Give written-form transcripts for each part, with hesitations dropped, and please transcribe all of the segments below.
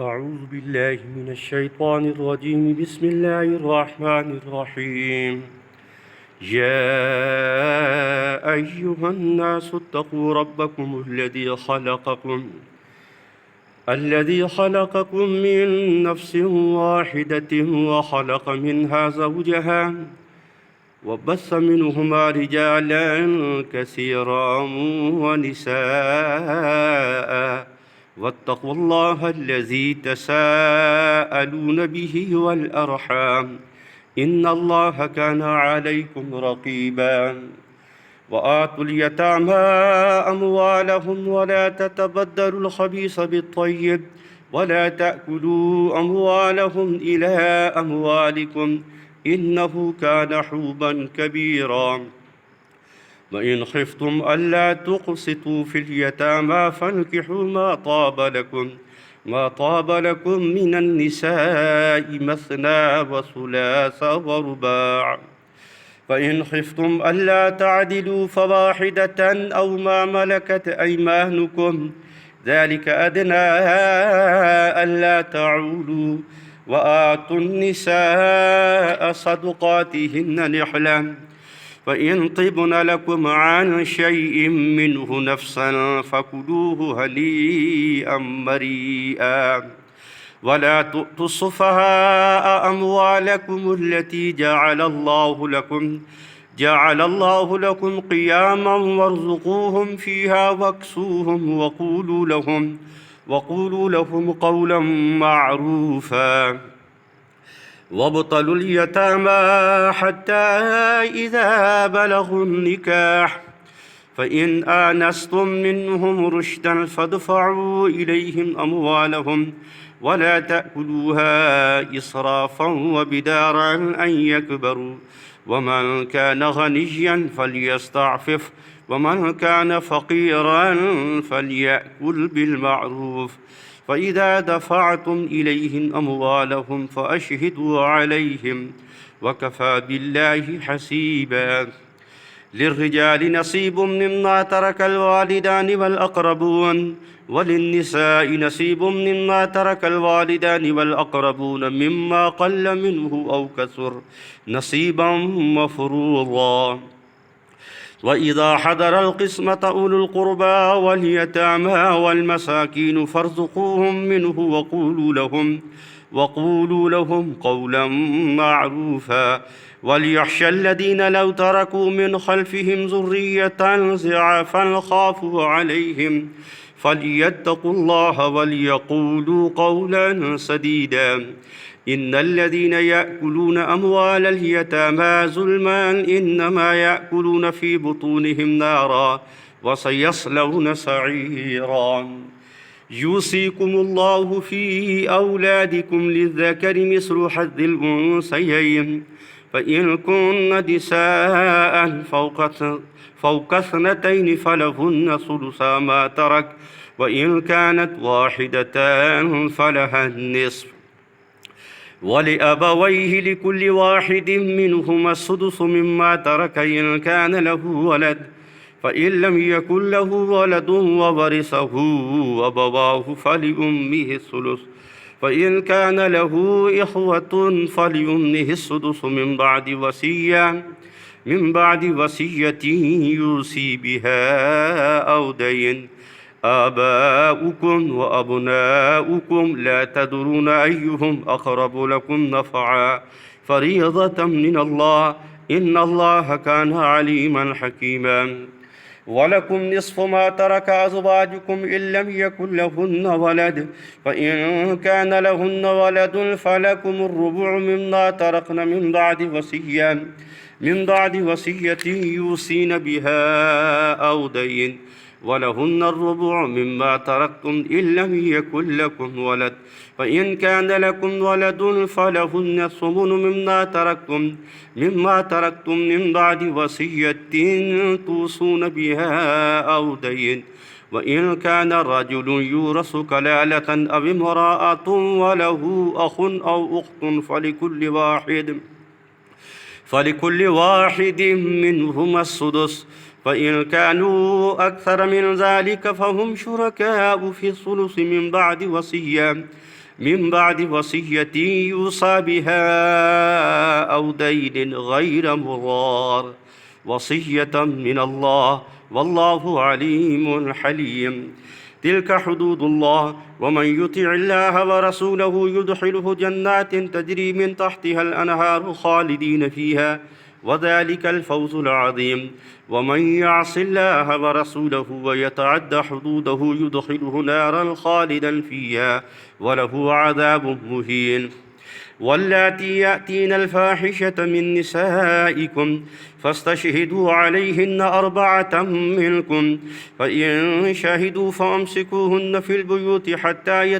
أعوذ بالله من الشيطان الرجيم. بسم الله الرحمن الرحيم. يا أيها الناس اتقوا ربكم الذي خلقكم من نفس واحدة وخلق منها زوجها وبث منهما رجالا كثيرا ونساء واتقوا الله الذي تساءلون به والأرحام إن الله كان عليكم رقيبا. وآتوا اليتامى أموالهم ولا تتبدلوا الخبيث بالطيب ولا تأكلوا أموالهم إلى أموالكم إنه كان حوبا كبيرا. وإن خفتم ألا تقسطوا في اليتامى فانكحوا ما طاب لكم من النساء مثنى وثلاث ورباع. فإن خفتم ألا تعدلوا فواحدة أو ما ملكت أيمانكم ذلك أدنى ألا تعولوا. وآتوا النساء صدقاتهن نحلة فإن طبن لكم عن شيء منه نفسا فكلوه هنيئا مريئا. ولا تؤتوا السفهاء أموالكم التي جعل الله لكم قياما وارزقوهم فيها واكسوهم وقولوا لهم قولا معروفا. وابطلوا اليتامى حتى إذا بلغوا النكاح فإن آنستم منهم رشدا فادفعوا إليهم أموالهم ولا تأكلوها إسرافا وبدارا أن يكبروا. ومن كان غنيا فليستعفف ومن كان فقيرا فليأكل بالمعروف. فإذا دفعتم إليهم أموالهم فأشهدوا عليهم وكفى بالله حسيبا. للرجال نصيب مما ترك الوالدان والأقربون وللنساء نصيب مما ترك الوالدان والأقربون مما قل منه أو كثر نصيبا مفروضا. وإذا حضر القسمة أولو القربى واليتامى والمساكين فارزقوهم منه وقولوا لهم قولا معروفا. وليخشى الذين لو تركوا من خلفهم ذرية ضعافا خافوا عليهم فليتقوا الله وليقولوا قولا سديدا. إن الذين يأكلون أموال اليتامى ظلما إنما يأكلون في بطونهم نارا وسيصلون سعيرا. يوصيكم الله في أولادكم للذكر مثل حظ الأنثيين فإن كن نساء فوق اثنتين فلهن ثلثا ما ترك وإن كانت واحدة فلها النصف. ولأبويه لكل واحد منهما السدس مما ترك إن كان له ولد فإن لم يكن له ولد وورثه أبواه فلأمه الثلث فإن كان له إخوة فلأمه السدس من بعد وصية يوصي بها أو دين. آباؤكم وأبناؤكم لا تدرون أيهم أقرب لكم نفعا فريضة من الله إن الله كان عليما حكيما. ولكم نصف ما ترك أزواجكم إن لم يكن لهن ولد فإن كان لهن ولد فلكم الربع مما تركن من بعد وصية يوصين بها أو دين. ولهن الربع مما تركتم إن لم يكن لكم ولد فإن كان لكم ولد فلهن الثمن مما تركتم من بعد وصية توصون بها أو دين. وإن كان رجل يورث كلالة أو امرأة وله أخ أو أخت فلكل واحد منهما السدس فإن كانوا أكثر من ذلك فهم شركاء في الثلث من بعد وصية يوصى بها أو دين غير مضار، وصية من الله، والله عليم حليم. تلك حدود الله، ومن يطع الله ورسوله يدخله جنات تجري من تحتها الأنهار خالدين فيها، وذلك الفوز العظيم. ومن يعص الله ورسوله ويتعد حدوده يدخله نارا خالدا فيها وله عذاب مهين. واللاتي يأتين الفاحشة من نسائكم فاستشهدوا عليهن 4 منكم، فإن شهدوا فأمسكوهن في البيوت حتى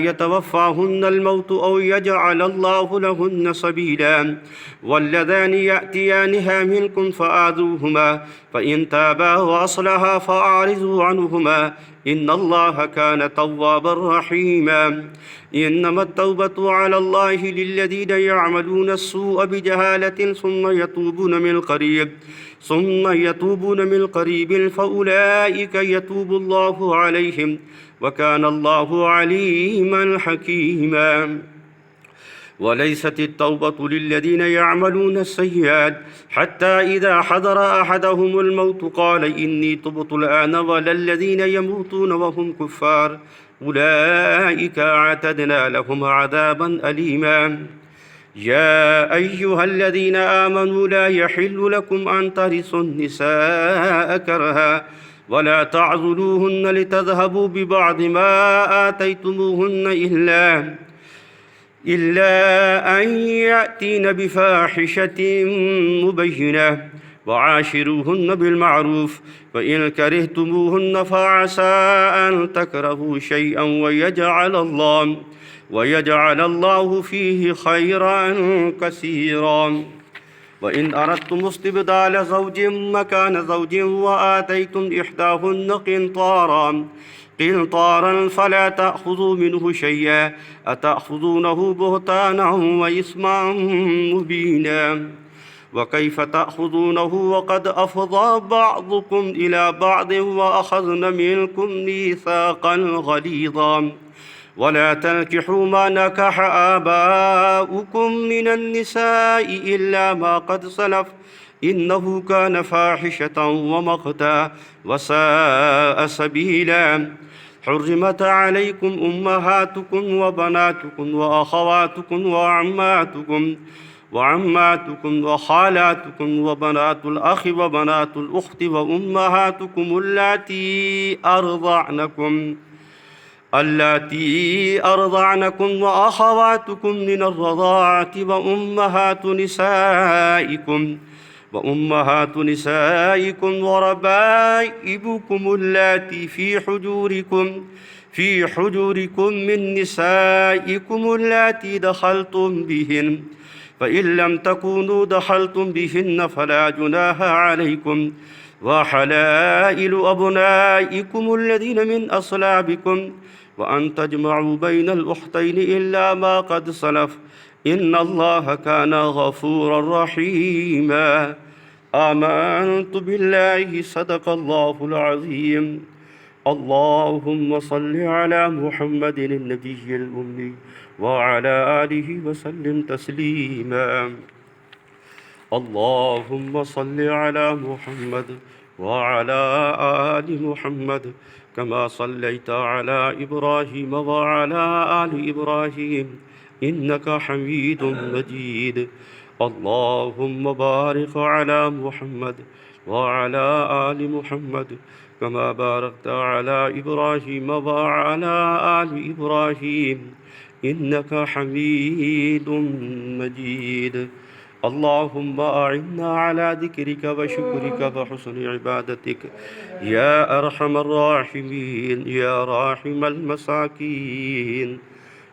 يتوفاهن الموت أو يجعل الله لهن سبيلا. واللذان يأتيانها منكم فآذوهما، فإن تابا وأصلحا فأعرضوا عنهما، إن الله كان توابا رحيما. إنما التوبة على الله للذين يعملون السوء بجهالة ثم يتوبون من قريب فأولئك يتوب الله عليهم، وكان الله عليما حكيما. وليست التوبة للذين يعملون السيئات حتى إذا حضر أحدهم الموت قال إني تبت الآن، ولا الذين يموتون وهم كفار أولئك أعتدنا لهم عذابا أليما. يا أيها الذين آمنوا لا يحل لكم أن ترثوا النساء كرها، ولا تعضلوهن لتذهبوا ببعض ما آتيتموهن إلا أن يأتين بفاحشة مبينة، وعاشروهن بالمعروف، فإن كرهتموهن فعسى أن تكرهوا شيئا ويجعل الله فيه خيرا كثيرا. وإن أردتم استبدال زوج مكان زوج وآتيتم إحداهن قنطارا فلا تأخذوا منه شيئا، أتأخذونه بهتانا وإثما مبينا. وكيف تأخذونه وقد أفضى بعضكم إلى بعض وأخذن منكم ميثاقا غليظا. ولا تنكحوا ما نكح آباؤكم من النساء إلا ما قد سلف، إنه كان فاحشة ومقتا وساء سبيلا. حرمت عليكم أمهاتكم وبناتكم وأخواتكم وعماتكم وخالاتكم وبنات الأخ وبنات الأخت وأمهاتكم اللاتي أرضعنكم وأخواتكم من الرضاعة وأمهات نسائكم وربائبكم اللاتي في حجوركم من نسائكم اللاتي دخلتم بهن، فإن لم تكونوا دخلتم بهن فلا جناح عليكم، وحلائل أبنائكم الذين من أصلابكم، وأن تجمعوا بين الأختين إلا ما قد سلف، إن الله كان غفورا رحيما. آمنت بالله، صدق الله العظيم. اللهم صل على محمد النبي الأمي وعلى آله وسلم تسليما. اللهم صل على محمد وعلى آل محمد كما صليت على إبراهيم وعلى آل إبراهيم إنك حميد مجيد. اللهم بارك على محمد وعلى آل محمد كما باركت على إبراهيم وعلى آل إبراهيم إنك حميد مجيد. اللهم أعنا على ذكرك وشكرك وحسن عبادتك يا أرحم الراحمين، يا راحم المساكين،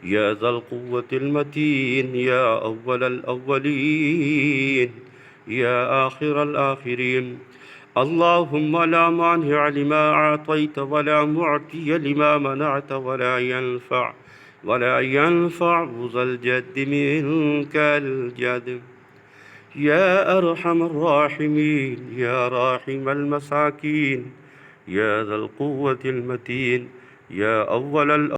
يا ذا القوة المتين، يا أول الأولين، يا آخر الآخرين. اللهم لا مانع لما أعطيت ولا معطي لما منعت ولا ينفع ذا الجد منك الجد. يا أرحم الراحمين، يا راحم المساكين، يا ذا القوة المتين، يا أول